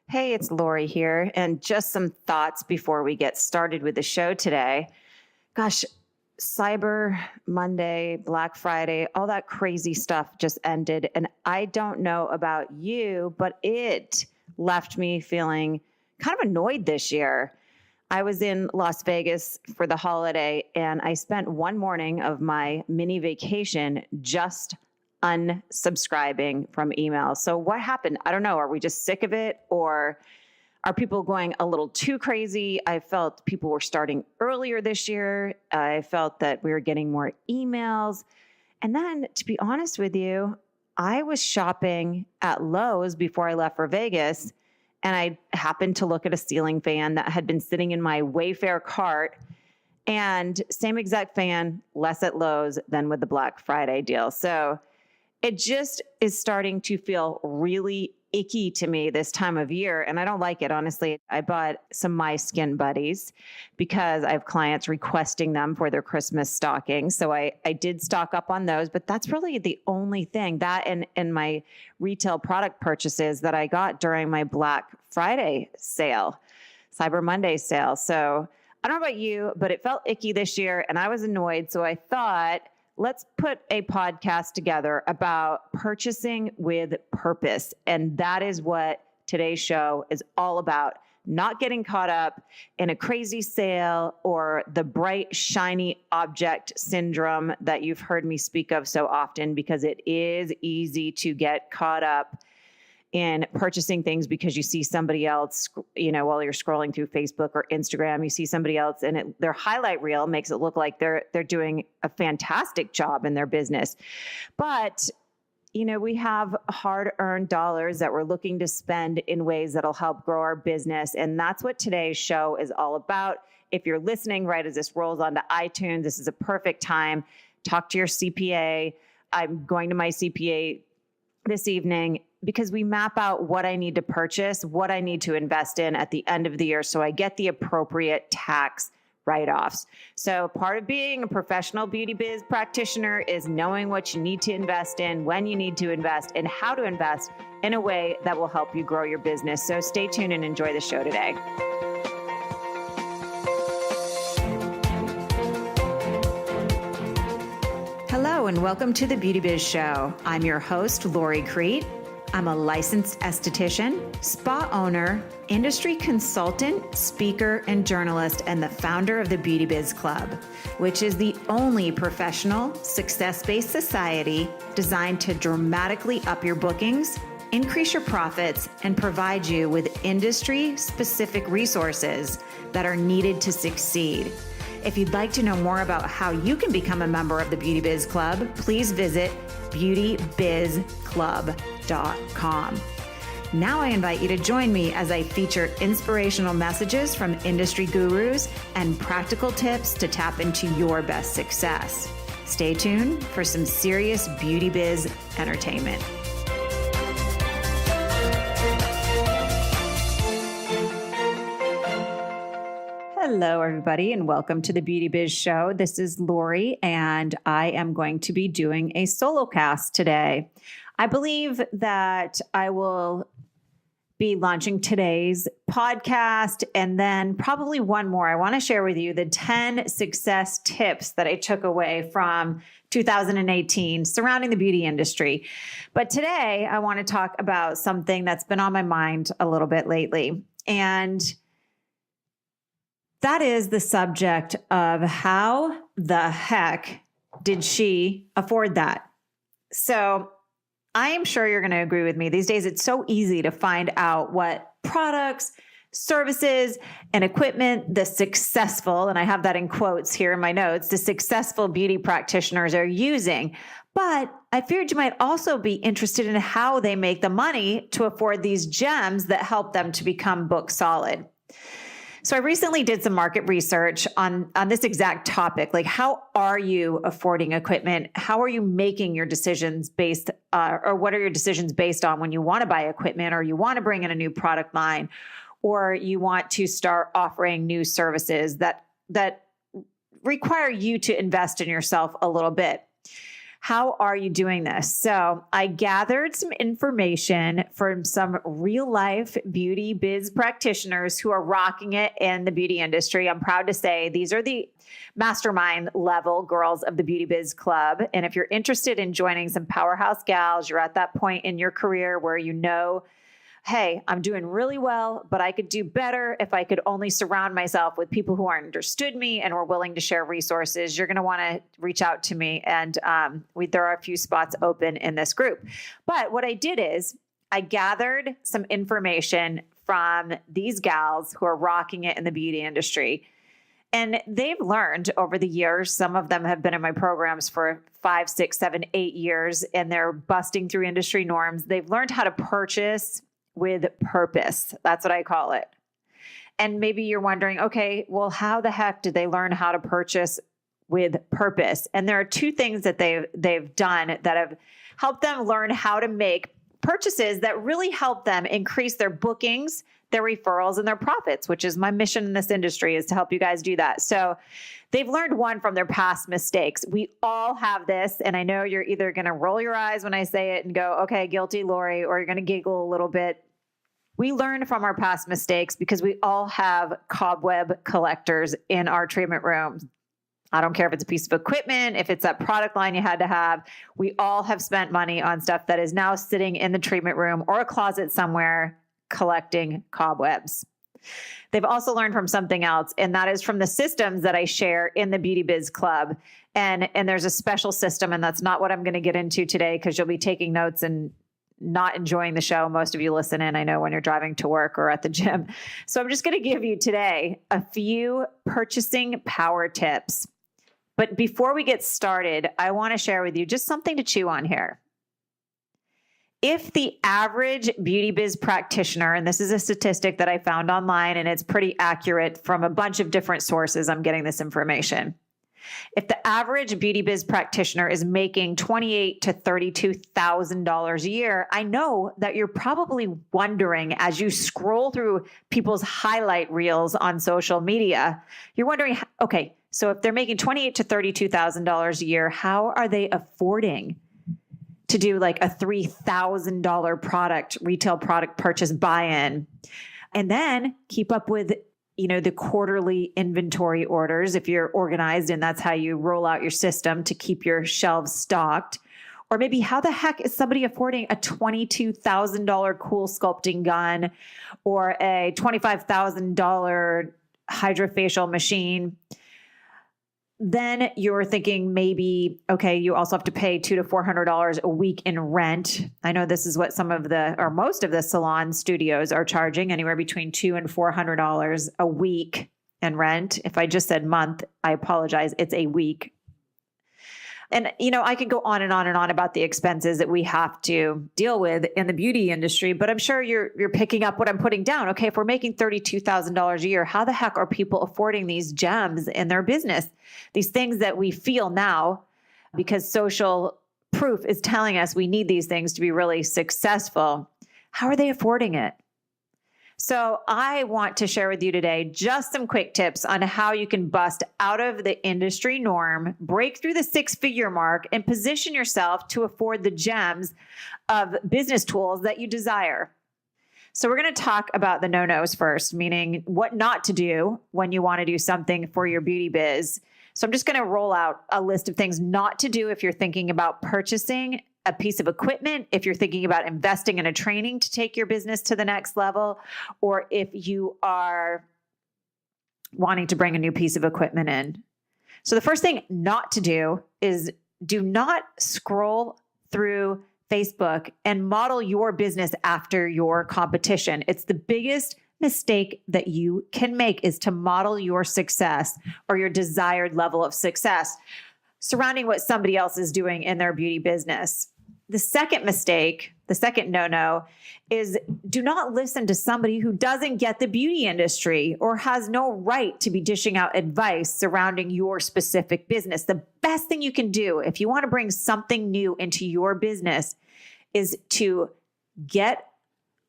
Hey, it's Lori here, and just some thoughts before we get started with the show today. Gosh, Cyber Monday, Black Friday, all that crazy stuff just ended. And I don't know about you, but it left me feeling kind of annoyed this year. I was in Las Vegas for the holiday, and I spent one morning of my mini vacation just unsubscribing from emails. So what happened? I don't know. Are we just sick of it, or are people going a little too crazy? I felt people were starting earlier this year. I felt that we were getting more emails. And then, to be honest with you, I was shopping at Lowe's before I left for Vegas, and I happened to look at a ceiling fan that had been sitting in my Wayfair cart, and same exact fan, less at Lowe's than with the Black Friday deal. So it just is starting to feel really icky to me this time of year, and I don't like it, honestly. I bought some My Skin Buddies because I have clients requesting them for their Christmas stocking. So I did stock up on those, but that's really the only thing, that and my retail product purchases that I got during my Black Friday sale, Cyber Monday sale. So I don't know about you, but it felt icky this year, and I was annoyed. So I thought, let's put a podcast together about purchasing with purpose. And that is what today's show is all about. Not getting caught up in a crazy sale or the bright, shiny object syndrome that you've heard me speak of so often, because it is easy to get caught up in purchasing things because you see somebody else, while you're scrolling through Facebook or Instagram, you see somebody else and their highlight reel makes it look like they're doing a fantastic job in their business. But, we have hard-earned dollars that we're looking to spend in ways that'll help grow our business. And that's what today's show is all about. If you're listening right as this rolls onto iTunes, this is a perfect time. Talk to your CPA. I'm going to my CPA this evening because we map out what I need to purchase, what I need to invest in at the end of the year, so I get the appropriate tax write-offs. So part of being a professional beauty biz practitioner is knowing what you need to invest in, when you need to invest, and how to invest in a way that will help you grow your business. So stay tuned and enjoy the show today. Hello, and welcome to the Beauty Biz Show. I'm your host, Lori Crete. I'm a licensed esthetician, spa owner, industry consultant, speaker, and journalist, and the founder of the Beauty Biz Club, which is the only professional, success-based society designed to dramatically up your bookings, increase your profits, and provide you with industry-specific resources that are needed to succeed. If you'd like to know more about how you can become a member of the Beauty Biz Club, please visit beautybizclub.com. Now I invite you to join me as I feature inspirational messages from industry gurus and practical tips to tap into your best success. Stay tuned for some serious beauty biz entertainment. Hello, everybody, and welcome to the Beauty Biz Show. This is Lori, and I am going to be doing a solo cast today. I believe that I will be launching today's podcast and then probably one more. I want to share with you the 10 success tips that I took away from 2018 surrounding the beauty industry. But today, I want to talk about something that's been on my mind a little bit lately. And that is the subject of how the heck did she afford that? So I am sure you're going to agree with me. These days, it's so easy to find out what products, services, and equipment the successful, and I have that in quotes here in my notes, the successful beauty practitioners are using. But I feared you might also be interested in how they make the money to afford these gems that help them to become book solid. So I recently did some market research on this exact topic. Like, how are you affording equipment? How are you making your decisions based, or what are your decisions based on when you want to buy equipment, or you want to bring in a new product line, or you want to start offering new services that require you to invest in yourself a little bit? How are you doing this? So I gathered some information from some real life beauty biz practitioners who are rocking it in the beauty industry. I'm proud to say these are the mastermind level girls of the Beauty Biz Club. And if you're interested in joining some powerhouse gals, you're at that point in your career where you know, hey, I'm doing really well, but I could do better if I could only surround myself with people who understood me and were willing to share resources. You're going to want to reach out to me. And there are a few spots open in this group. But what I did is I gathered some information from these gals who are rocking it in the beauty industry. And they've learned over the years, some of them have been in my programs for 5, 6, 7, 8 years, and they're busting through industry norms. They've learned how to purchase with purpose. That's what I call it. And maybe you're wondering, okay, well, how the heck did they learn how to purchase with purpose? And there are two things that they've done that have helped them learn how to make purchases that really help them increase their bookings, their referrals, and their profits, which is my mission in this industry, is to help you guys do that. So they've learned one from their past mistakes. We all have this. And I know you're either going to roll your eyes when I say it and go, okay, guilty, Lori, or you're going to giggle a little bit. We learn from our past mistakes because we all have cobweb collectors in our treatment rooms. I don't care if it's a piece of equipment, if it's that product line you had to have. We all have spent money on stuff that is now sitting in the treatment room or a closet somewhere collecting cobwebs. They've also learned from something else, and that is from the systems that I share in the Beauty Biz Club. And there's a special system, and that's not what I'm going to get into today because you'll be taking notes and not enjoying the show. Most of you listen in, I know, when you're driving to work or at the gym. So I'm just going to give you today a few purchasing power tips. But before we get started, I want to share with you just something to chew on here. If the average beauty biz practitioner, and this is a statistic that I found online and it's pretty accurate from a bunch of different sources, I'm getting this information. If the average beauty biz practitioner is making $28,000 to $32,000 a year, I know that you're probably wondering as you scroll through people's highlight reels on social media, you're wondering, okay, so if they're making $28,000 to $32,000 a year, how are they affording to do like a $3,000 retail product purchase buy-in, and then keep up with, the quarterly inventory orders if you're organized and that's how you roll out your system to keep your shelves stocked? Or maybe how the heck is somebody affording a $22,000 cool sculpting gun or a $25,000 hydrofacial machine? Then you're thinking maybe, okay, you also have to pay $200 to $400 a week in rent. I know this is what most of the salon studios are charging, anywhere between $200 and $400 a week in rent. If I just said month, I apologize. It's a week. And, I could go on and on and on about the expenses that we have to deal with in the beauty industry, but I'm sure you're picking up what I'm putting down. Okay, if we're making $32,000 a year, how the heck are people affording these gems in their business? These things that we feel now because social proof is telling us we need these things to be really successful. How are they affording it? So I want to share with you today just some quick tips on how you can bust out of the industry norm, break through the 6-figure mark, and position yourself to afford the gems of business tools that you desire. So we're going to talk about the no-nos first, meaning what not to do when you want to do something for your beauty biz. So I'm just going to roll out a list of things not to do if you're thinking about purchasing a piece of equipment, if you're thinking about investing in a training to take your business to the next level, or if you are wanting to bring a new piece of equipment in. So the first thing not to do is do not scroll through Facebook and model your business after your competition. It's the biggest mistake that you can make, is to model your success or your desired level of success surrounding what somebody else is doing in their beauty business. The second mistake, the second no-no, is do not listen to somebody who doesn't get the beauty industry or has no right to be dishing out advice surrounding your specific business. The best thing you can do if you want to bring something new into your business is to get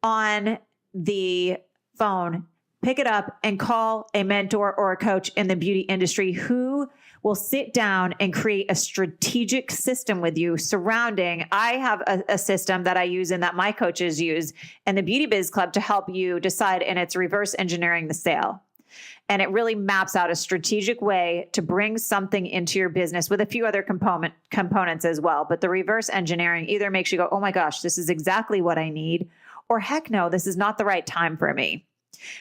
on the phone, pick it up, and call a mentor or a coach in the beauty industry who will sit down and create a strategic system with you surrounding. I have a system that I use and that my coaches use in the Beauty Biz Club to help you decide, and it's reverse engineering the sale. And it really maps out a strategic way to bring something into your business with a few other components as well. But the reverse engineering either makes you go, oh my gosh, this is exactly what I need, or heck no, this is not the right time for me.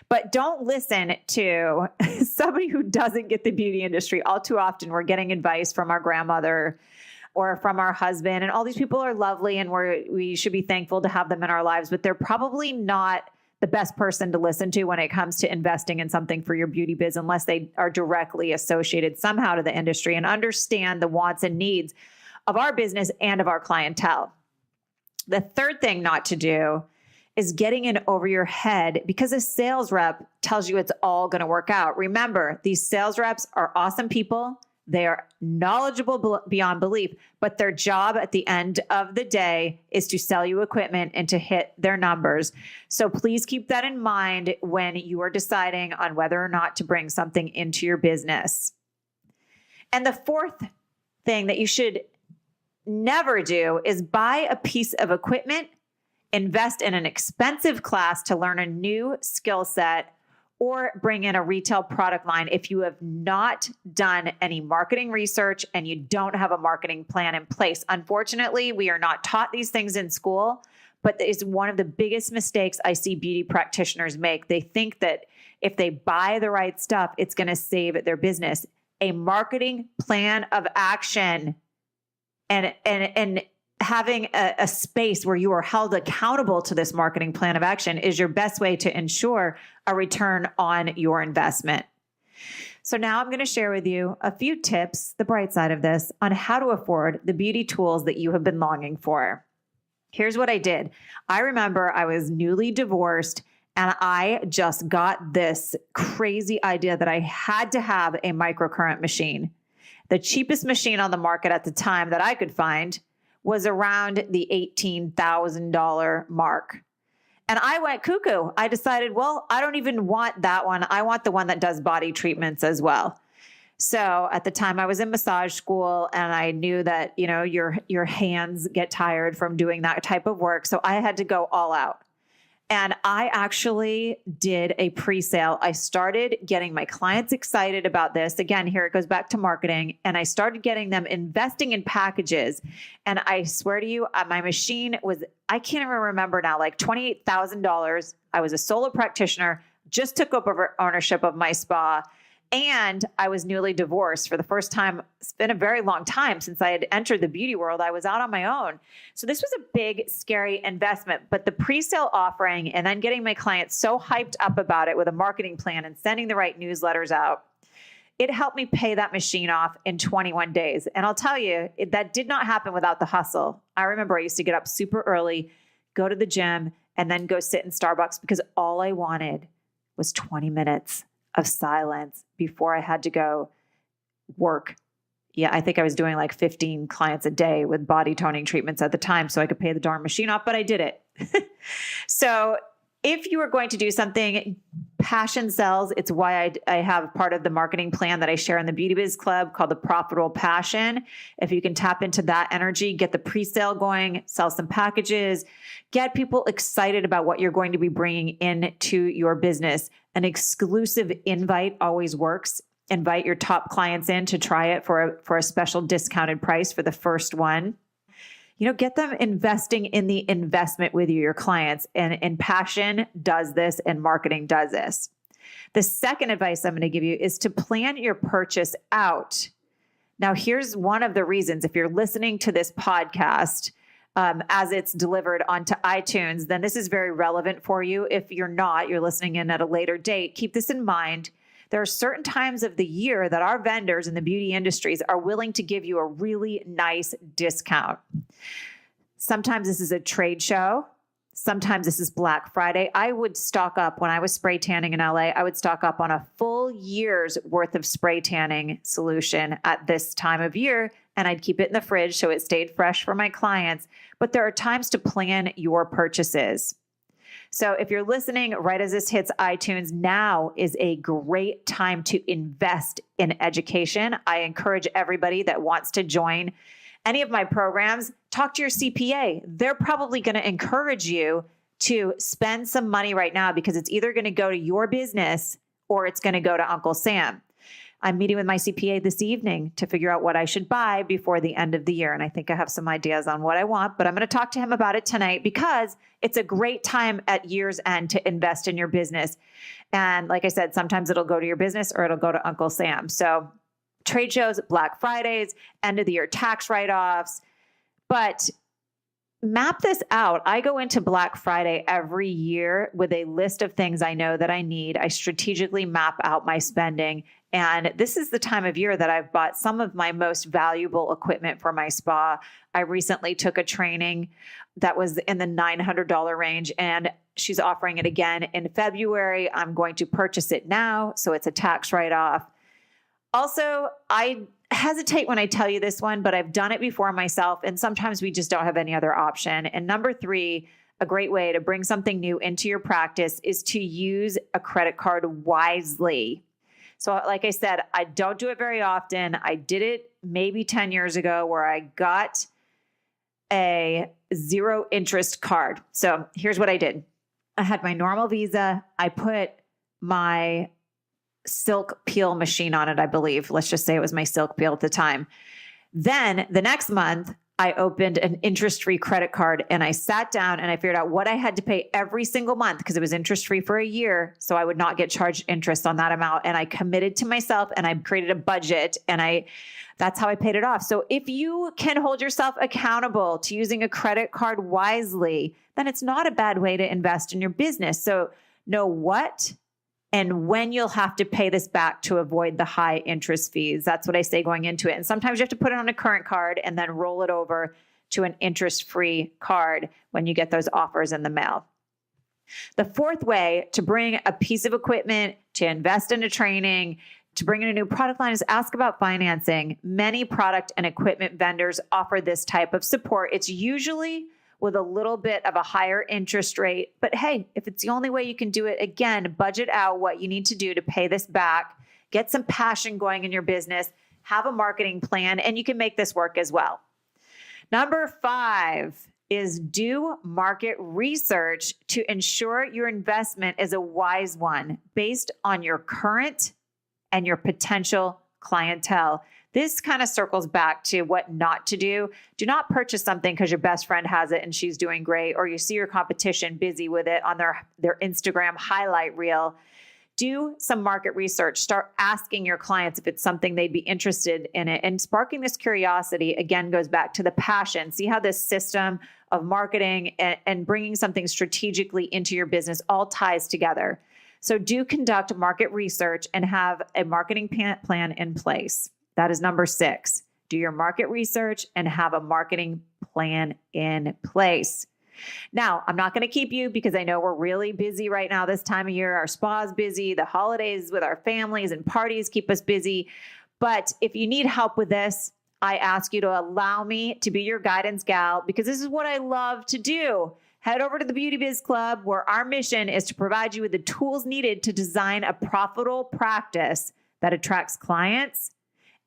But don't listen to somebody who doesn't get the beauty industry. All too often, we're getting advice from our grandmother or from our husband. And all these people are lovely and we should be thankful to have them in our lives, but they're probably not the best person to listen to when it comes to investing in something for your beauty biz, unless they are directly associated somehow to the industry and understand the wants and needs of our business and of our clientele. The third thing not to do is getting in over your head because a sales rep tells you it's all going to work out. Remember, these sales reps are awesome people. They are knowledgeable beyond belief, but their job at the end of the day is to sell you equipment and to hit their numbers. So please keep that in mind when you are deciding on whether or not to bring something into your business. And the fourth thing that you should never do is buy a piece of equipment, invest in an expensive class to learn a new skill set, or bring in a retail product line if you have not done any marketing research and you don't have a marketing plan in place. Unfortunately, we are not taught these things in school, but it's one of the biggest mistakes I see beauty practitioners make. They think that if they buy the right stuff, it's going to save their business. A marketing plan of action and having a space where you are held accountable to this marketing plan of action is your best way to ensure a return on your investment. So now I'm going to share with you a few tips, the bright side of this, on how to afford the beauty tools that you have been longing for. Here's what I did. I remember I was newly divorced and I just got this crazy idea that I had to have a microcurrent machine. The cheapest machine on the market at the time that I could find was around the $18,000 mark. And I went cuckoo. I decided, well, I don't even want that one. I want the one that does body treatments as well. So at the time I was in massage school and I knew that, your hands get tired from doing that type of work. So I had to go all out. And I actually did a pre-sale. I started getting my clients excited about this. Again, here it goes back to marketing. And I started getting them investing in packages. And I swear to you, my machine was, I can't even remember now, like $28,000. I was a solo practitioner, just took over ownership of my spa. And I was newly divorced for the first time. It's been a very long time since I had entered the beauty world. I was out on my own. So this was a big, scary investment. But the pre-sale offering and then getting my clients so hyped up about it with a marketing plan and sending the right newsletters out, it helped me pay that machine off in 21 days. And I'll tell you, that did not happen without the hustle. I remember I used to get up super early, go to the gym, and then go sit in Starbucks because all I wanted was 20 minutes of silence before I had to go work. Yeah, I think I was doing like 15 clients a day with body toning treatments at the time so I could pay the darn machine off, but I did it. So if you are going to do something, passion sells. It's why I have part of the marketing plan that I share in the Beauty Biz Club called the Profitable Passion. If you can tap into that energy, get the pre-sale going, sell some packages, get people excited about what you're going to be bringing into your business. An exclusive invite always works. Invite your top clients in to try it for a special discounted price for the first one. Get them investing in the investment with you, your clients. And passion does this and marketing does this. The second advice I'm going to give you is to plan your purchase out. Now, here's one of the reasons. If you're listening to this podcast as it's delivered onto iTunes, then this is very relevant for you. If you're not, you're listening in at a later date, keep this in mind. There are certain times of the year that our vendors in the beauty industries are willing to give you a really nice discount. Sometimes this is a trade show. Sometimes this is Black Friday. I would stock up when I was spray tanning in LA. I would stock up on a full year's worth of spray tanning solution at this time of year, and I'd keep it in the fridge so it stayed fresh for my clients. But there are times to plan your purchases. So if you're listening right as this hits iTunes, now is a great time to invest in education. I encourage everybody that wants to join any of my programs, talk to your CPA. They're probably going to encourage you to spend some money right now because it's either going to go to your business or it's going to go to Uncle Sam. I'm meeting with my CPA this evening to figure out what I should buy before the end of the year. And I think I have some ideas on what I want, but I'm going to talk to him about it tonight because it's a great time at year's end to invest in your business. And like I said, sometimes it'll go to your business or it'll go to Uncle Sam. So trade shows, Black Fridays, end of the year tax write-offs, but map this out. I go into Black Friday every year with a list of things I know that I need. I strategically map out my spending. And this is the time of year that I've bought some of my most valuable equipment for my spa. I recently took a training that was in the $900 range, and she's offering it again in February. I'm going to purchase it now, so it's a tax write-off. Also, I hesitate when I tell you this one, but I've done it before myself, and sometimes we just don't have any other option. And number 3, a great way to bring something new into your practice is to use a credit card wisely. So like I said, I don't do it very often. I did it maybe 10 years ago where I got a 0 interest card. So here's what I did. I had my normal Visa. I put my silk peel machine on it, I believe. Let's just say it was my silk peel at the time. Then the next month, I opened an interest-free credit card and I sat down and I figured out what I had to pay every single month because it was interest-free for a year. So I would not get charged interest on that amount. And I committed to myself and I created a budget and that's how I paid it off. So if you can hold yourself accountable to using a credit card wisely, then it's not a bad way to invest in your business. So know what and when you'll have to pay this back to avoid the high interest fees. That's what I say going into it. And sometimes you have to put it on a current card and then roll it over to an interest-free card when you get those offers in the mail. The 4th way to bring a piece of equipment, to invest in a training, to bring in a new product line is ask about financing. Many product and equipment vendors offer this type of support. It's usually with a little bit of a higher interest rate. But hey, if it's the only way you can do it, again, budget out what you need to do to pay this back, get some passion going in your business, have a marketing plan, and you can make this work as well. Number 5 is do market research to ensure your investment is a wise one based on your current and your potential clientele. This kind of circles back to what not to do. Do not purchase something because your best friend has it and she's doing great, or you see your competition busy with it on their Instagram highlight reel. Do some market research. Start asking your clients if it's something they'd be interested in it. And sparking this curiosity, again, goes back to the passion. See how this system of marketing and bringing something strategically into your business all ties together. So do conduct market research and have a marketing plan in place. That is number 6. Do your market research and have a marketing plan in place. Now, I'm not going to keep you because I know we're really busy right now this time of year. Our spa's busy. The holidays with our families and parties keep us busy. But if you need help with this, I ask you to allow me to be your guidance gal because this is what I love to do. Head over to the Beauty Biz Club, where our mission is to provide you with the tools needed to design a profitable practice that attracts clients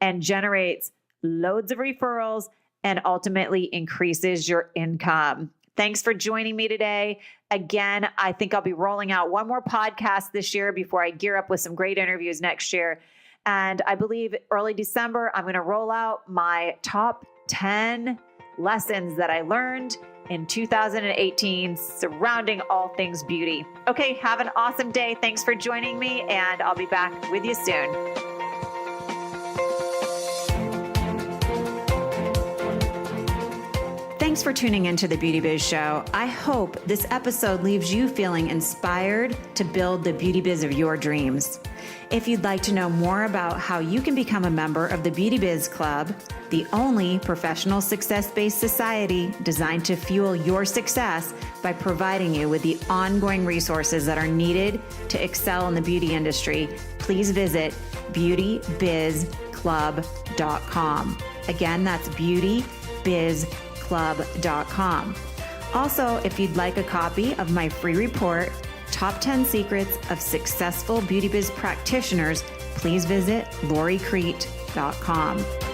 and generates loads of referrals and ultimately increases your income. Thanks for joining me today. Again, I think I'll be rolling out one more podcast this year before I gear up with some great interviews next year. And I believe early December, I'm going to roll out my top 10 lessons that I learned in 2018 surrounding all things beauty. Okay, have an awesome day. Thanks for joining me, and I'll be back with you soon. Thanks for tuning into the Beauty Biz Show. I hope this episode leaves you feeling inspired to build the beauty biz of your dreams. If you'd like to know more about how you can become a member of the Beauty Biz Club, the only professional success-based society designed to fuel your success by providing you with the ongoing resources that are needed to excel in the beauty industry, please visit beautybizclub.com. Again, that's beautybizclub.com. Also, if you'd like a copy of my free report, Top 10 Secrets of Successful Beauty Biz Practitioners, please visit LoriCrete.com.